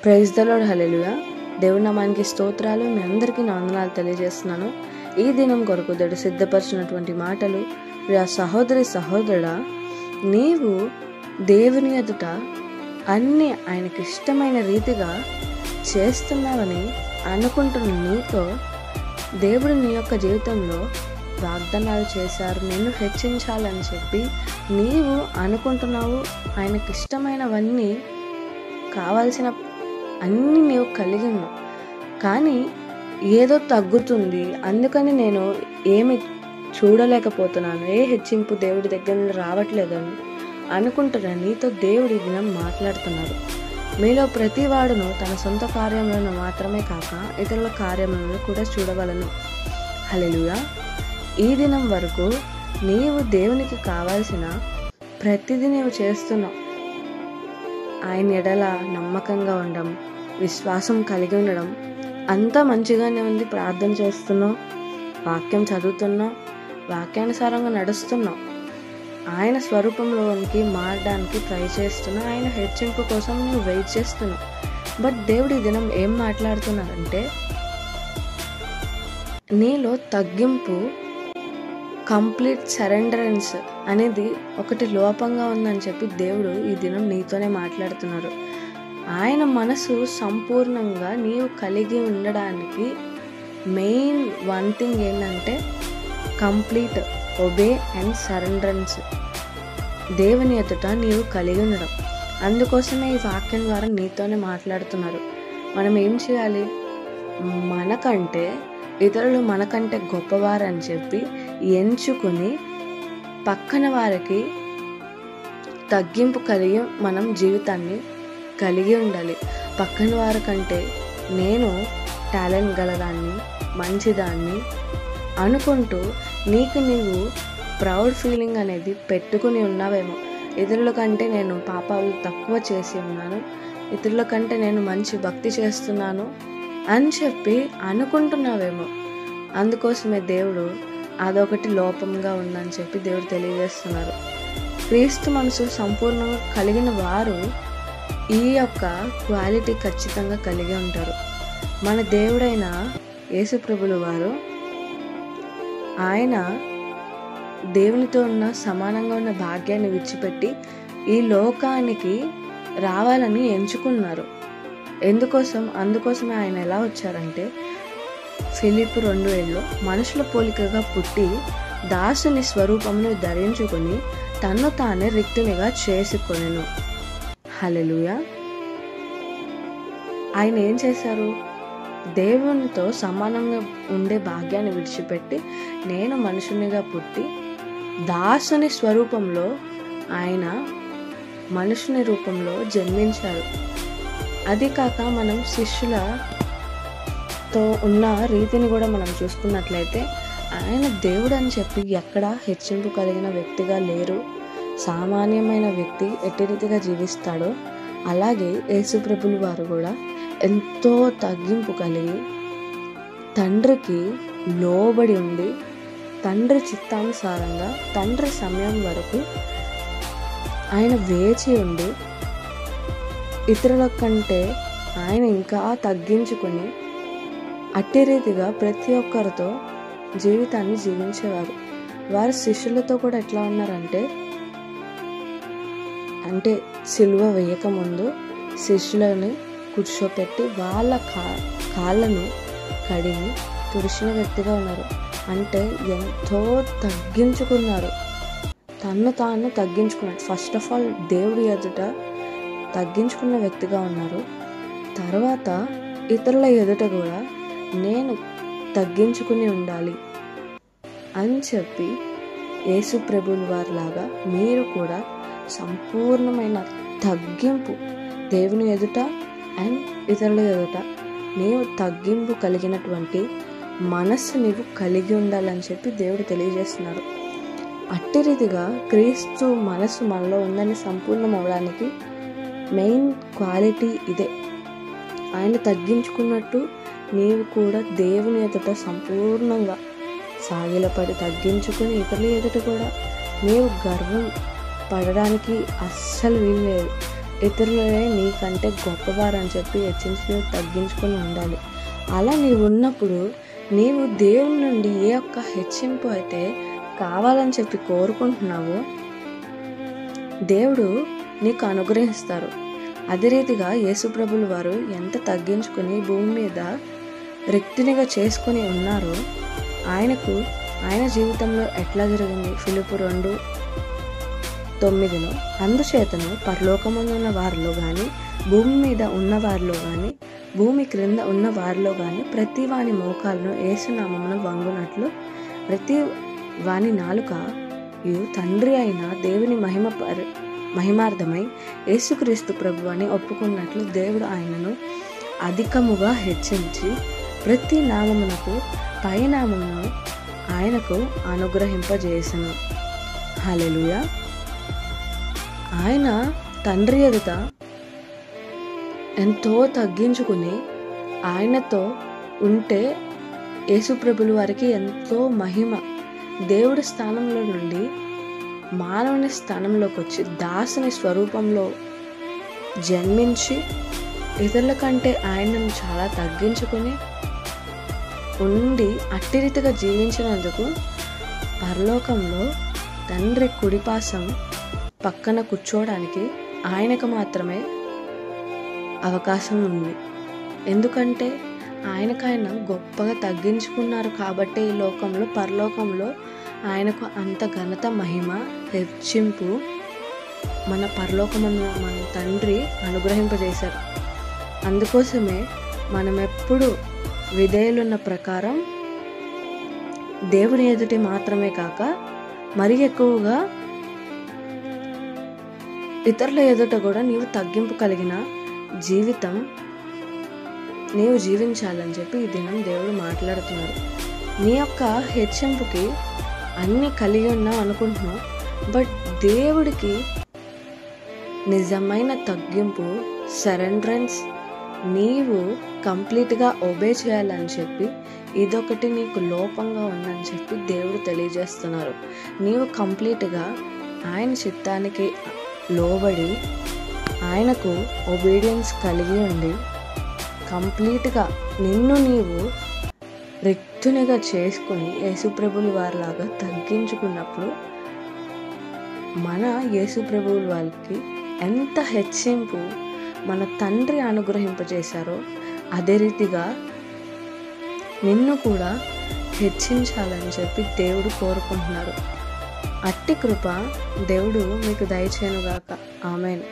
Praise the lord, హల్లెలూయా. దేవుని నామానికి స్తోత్రాలు. మీ అందరికీ నా వందనాలు తెలియజేస్తున్నాను. ఈ దినం కొరకు దేవుడు సిద్ధపరిచినటువంటి మాటలు, ప్రియ సహోదరి సహోదరుడా, నీవు దేవుని ఎదుట అన్ని ఆయనకి ఇష్టమైన రీతిగా చేస్తున్నావని అనుకుంటున్న నీతో దేవుడు నీ యొక్క జీవితంలో వాగ్దానాలు చేశారు. నిన్ను హెచ్చించాలని చెప్పి నీవు అనుకుంటున్నావు. ఆయనకి ఇష్టమైనవన్నీ, కావాల్సిన అన్నీ నీవు కలిగి ఉన్నావు. కానీ ఏదో తగ్గుతుంది, అందుకని నేను ఏమి చూడలేకపోతున్నాను, ఏ హెచ్చింపు దేవుడి దగ్గర నుండి రావట్లేదని అనుకుంటున్నా నీతో దేవుడి దినం మాట్లాడుతున్నారు. మీలో ప్రతి వాడును తన సొంత కార్యములను మాత్రమే కాక ఇతరుల కార్యములను కూడా చూడవలను. హల్లెలూయా. ఈ దినం వరకు నీవు దేవునికి కావాల్సిన ప్రతిదీ నీవు చేస్తున్నావు. ఆయన ఎడల నమ్మకంగా ఉండడం, విశ్వాసం కలిగి ఉండడం అంతా మంచిగానే ఉంది. ప్రార్థన చేస్తున్నావు, వాక్యం చదువుతున్నావు, వాక్యానుసారంగా నడుస్తున్నావు, ఆయన స్వరూపంలోనికి మారడానికి ట్రై చేస్తున్నావు, ఆయన హెచ్చింపు కోసం నువ్వు వెయిట్ చేస్తున్నావు. బట్ దేవుడి దినం ఏం మాట్లాడుతున్నారంటే, నీలో తగ్గింపు, కంప్లీట్ సరెండరెన్స్ అనేది ఒకటి లోపంగా ఉందని చెప్పి దేవుడు ఈ దినం నీతోనే మాట్లాడుతున్నారు. ఆయన మనసు సంపూర్ణంగా నీవు కలిగి ఉండడానికి మెయిన్ వన్ థింగ్ ఏంటంటే కంప్లీట్ ఒబే అండ్ సరెండరెన్స్. దేవుని ఎదుట నీవు కలిగి ఉండడం. అందుకోసమే ఈ వాక్యం ద్వారా నీతోనే మాట్లాడుతున్నారు. మనం ఏం చేయాలి? మనకంటే ఇతరులు మనకంటే గొప్పవారని చెప్పి ఎంచుకుని పక్కన వారికి తగ్గింపు కలిగి మనం జీవితాన్ని కలిగి ఉండాలి. పక్కన వారికంటే నేను టాలెంట్ గలదాన్ని, మంచిదాన్ని అనుకుంటూ నీవు ప్రౌడ్ ఫీలింగ్ అనేది పెట్టుకుని ఉన్నావేమో. ఇతరుల కంటే నేను పాపాలు తక్కువ చేసి ఉన్నాను, ఇతరుల కంటే నేను మంచి భక్తి చేస్తున్నాను అని చెప్పి అనుకుంటున్నావేమో. అందుకోసమే దేవుడు అదొకటి లోపంగా ఉందని చెప్పి దేవుడు తెలియజేస్తున్నారు. క్రీస్తు మనసు సంపూర్ణంగా కలిగిన వారు ఈ యొక్క క్వాలిటీ ఖచ్చితంగా కలిగి ఉంటారు. మన దేవుడైన యేసు ప్రభులు వారు, ఆయన దేవునితో ఉన్న సమానంగా ఉన్న భాగ్యాన్ని విడిచిపెట్టి ఈ లోకానికి రావాలని ఎంచుకున్నారు. అందుకోసమే ఆయన ఎలా వచ్చారంటే, ఫిలిప్పు 2:7 మనుషుల పోలికగా పుట్టి దాసుని స్వరూపమును ధరించుకొని తన్ను తానే రిక్తునిగా చేసుకొనెను. హల్లెలూయా. ఆయన ఏం చేశారు? దేవునితో సమానంగా ఉండే భాగ్యాన్ని విడిచిపెట్టి నేను మనుషునిగా పుట్టి దాసుని స్వరూపంలో ఆయన మనుషుని రూపంలో జన్మించారు. అది కాక మనం శిష్యులతో ఉన్న రీతిని కూడా మనం చూసుకున్నట్లయితే ఆయన దేవుడు అని చెప్పి ఎక్కడా హెచ్చింపు కలిగిన వ్యక్తిగా లేరు. సామాన్యమైన వ్యక్తి ఎట్టి రీతిగా జీవిస్తాడో అలాగే యేసు ప్రభులు వారు కూడా ఎంతో తగ్గింపు కలిగి తండ్రికి లోబడి ఉండి తండ్రి చిత్తానుసారంగా తండ్రి సమయం వరకు ఆయన వేచి ఉండి ఇతరుల కంటే ఆయన ఇంకా తగ్గించుకొని అట్టి రీతిగా ప్రతి ఒక్కరితో జీవితాన్ని జీవించేవారు. వారు శిష్యులతో కూడా ఎట్లా ఉన్నారంటే, సిలువ వేయకముందు శిష్యులని కూర్చోపెట్టి వాళ్ళ కాళ్ళను కడిగి తుడిచిన వ్యక్తిగా ఉన్నారు. అంటే ఎంతో తగ్గించుకున్నారు, తన్ను తాను తగ్గించుకున్నాడు. ఫస్ట్ ఆఫ్ ఆల్ దేవుడి ఎదుట తగ్గించుకున్న వ్యక్తిగా ఉన్నారు. తర్వాత ఇతరుల ఎదుట కూడా నేను తగ్గించుకుని ఉండాలి అని చెప్పి యేసు ప్రభువుల వారిలాగా మీరు కూడా సంపూర్ణమైన తగ్గింపు దేవుని ఎదుట అండ్ ఇతరుల ఎదుట నీవు తగ్గింపు కలిగినటువంటి మనస్సు నీవు కలిగి ఉండాలని చెప్పి దేవుడు తెలియజేస్తున్నారు. అట్టి రీతిగా క్రీస్తు మనస్సు మనలో ఉందని సంపూర్ణం అవ్వడానికి మెయిన్ క్వాలిటీ ఇదే. ఆయన తగ్గించుకున్నట్టు నీవు కూడా దేవుని ఎదుట సంపూర్ణంగా సాగిలపడి తగ్గించుకుని ఇతరుల ఎదుట కూడా నీవు గర్వం పడడానికి అస్సలు వీల్లేదు. ఇతరులే నీకంటే గొప్పవారని చెప్పి హెచ్చించి తగ్గించుకొని ఉండాలి. అలా నీవు ఉన్నప్పుడు నీవు దేవుని నుండి ఏ ఒక్క హెచ్చింపు అయితే కావాలని చెప్పి కోరుకుంటున్నావో దేవుడు నీకు అనుగ్రహిస్తారు. అదే రీతిగా యేసుప్రభులు వారు ఎంత తగ్గించుకొని భూమి మీద రిక్తినిగా చేసుకొని ఉన్నారో ఆయన జీవితంలో ఎట్లా జరిగింది? ఫిలిప్పు 2:9 అందుచేతను పరలోకమందున్న వారిలో కానీ భూమి మీద ఉన్న వారిలో కానీ భూమి క్రింద ఉన్న వారిలో కానీ ప్రతి వాని మోకాలను యేసునామమున వంగునట్లు ప్రతి వాని నాలుక తండ్రి అయిన దేవుని మహిమార్థమై యేసుక్రీస్తు ప్రభు అని ఒప్పుకున్నట్లు దేవుడు ఆయనను అధికముగా హెచ్చించి ప్రతి నామమునకు పై నామమును ఆయనకు అనుగ్రహింపజేసెను. హల్లెలూయా. ఆయన తండ్రి ఎదుట ఎంతో తగ్గించుకుని ఆయనతో ఉంటే యేసుప్రభులు వారికి ఎంతో మహిమ. దేవుడి స్థానంలో నుండి మానవుని స్థానంలోకి వచ్చి దాసుని స్వరూపంలో జన్మించి ఇతరుల కంటే ఆయనను చాలా తగ్గించుకుని ఉండి అట్టి రీతిగా జీవించినందుకు పరలోకంలో తండ్రి కుడిపాసం పక్కన కూర్చోవడానికి ఆయనకు మాత్రమే అవకాశం ఉంది. ఎందుకంటే ఆయన గొప్పగా తగ్గించుకున్నారు కాబట్టి ఈ లోకంలో పరలోకంలో ఆయనకు అంత ఘనత మహిమ హెచ్చింపు మన పరలోకమందు మన తండ్రి అనుగ్రహింపజేశారు. అందుకోసమే మనం ఎప్పుడు విధేయులున్న ప్రకారం దేవుని ఎదుటి మాత్రమే కాక మరి ఎక్కువగా ఇతరుల ఎదుట కూడా నీవు తగ్గింపు కలిగిన జీవితం నీవు జీవించాలని చెప్పి ఈ దినం దేవుడు మాట్లాడుతున్నారు. నీ యొక్క హెచ్చింపుకి అన్నీ కలిగి ఉన్నావు అనుకుంటున్నావు, బట్ దేవుడికి నిజమైన తగ్గింపు సరెండరెన్స్ నీవు కంప్లీట్గా ఒబే చేయాలని చెప్పి ఇదొకటి నీకు లోపంగా ఉందని చెప్పి దేవుడు తెలియజేస్తున్నారు. నీవు కంప్లీట్గా ఆయన చిత్తానికి లోబడి ఆయనకు ఒబీడియన్స్ కలిగి ఉండి కంప్లీట్గా నిన్ను నీవు రిక్తునిగా చేసుకొని యేసుప్రభుల వారిలాగా తగ్గించుకున్నప్పుడు మన యేసుప్రభువుల వారికి ఎంత హెచ్చింపు మన తండ్రి అనుగ్రహింపజేశారో అదే రీతిగా నిన్ను కూడా హెచ్చించాలని చెప్పి దేవుడు కోరుకుంటున్నారు. అట్టి కృప దేవుడు మీకు దయచేయునుగాక. ఆమేన్.